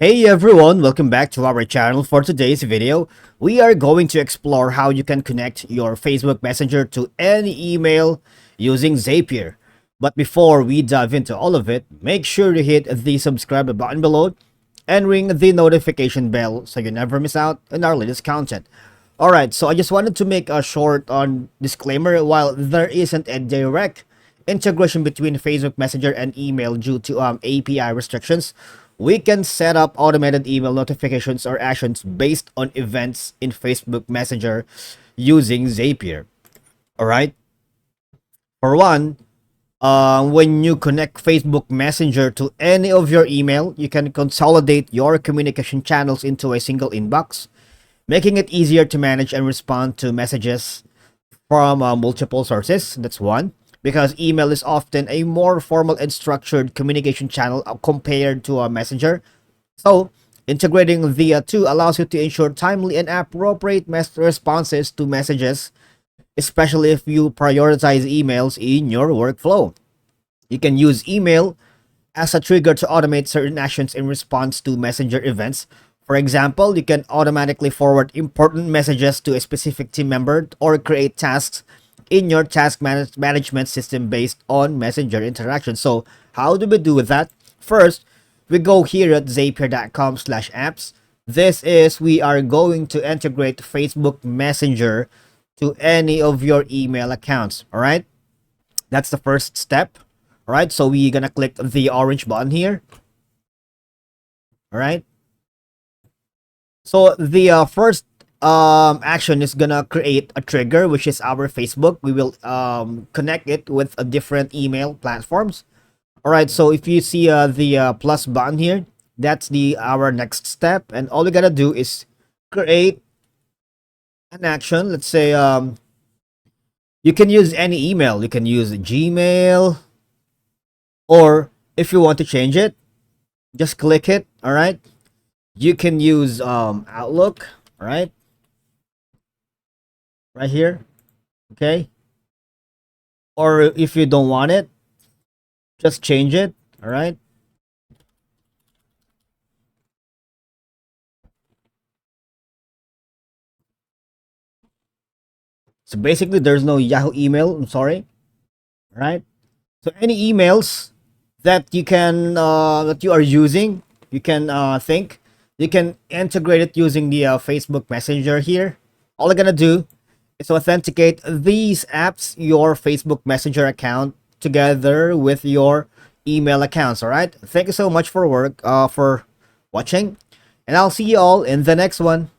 Hey everyone, welcome back to our channel. For today's video, we are going to explore how you can connect your Facebook Messenger to any email using Zapier. But before we dive into all of it, make sure to hit the subscribe button below and ring the notification bell so you never miss out on our latest content. Alright, so I just wanted to make a short disclaimer. While there isn't a direct integration between Facebook Messenger and email due to API restrictions, we can set up automated email notifications or actions based on events in Facebook Messenger using Zapier. All right. For one, when you connect Facebook Messenger to any of your email, you can consolidate your communication channels into a single inbox, making it easier to manage and respond to messages from multiple sources. That's one. Because email is often a more formal and structured communication channel compared to a messenger. So, integrating the two allows you to ensure timely and appropriate responses to messages, especially if you prioritize emails in your workflow. You can use email as a trigger to automate certain actions in response to messenger events. For example, you can automatically forward important messages to a specific team member or create tasks in your task management system based on messenger interaction. So how do we do that? First, we go here at zapier.com/apps. This is we are going to integrate Facebook Messenger to any of your email accounts. All right, that's the first step. All right, so we're gonna click the orange button here. All right, so the first action is gonna create a trigger, which is our Facebook. We will connect it with a different email platforms. All right, so if you see the plus button here, that's the our next step, and all we gotta do is create an action. Let's say you can use any email. You can use Gmail, or if you want to change it, just click it. All right, you can use Outlook. All right, right here. Okay, or if you don't want it, just change it. All right, so basically there's no Yahoo email. I'm sorry. All right, so any emails that you can that you are using, you can think you can integrate it using the Facebook Messenger here. All I'm gonna do is authenticate these apps, your Facebook Messenger account, together with your email accounts. All right, thank you so much for watching, and I'll see you all in the next one.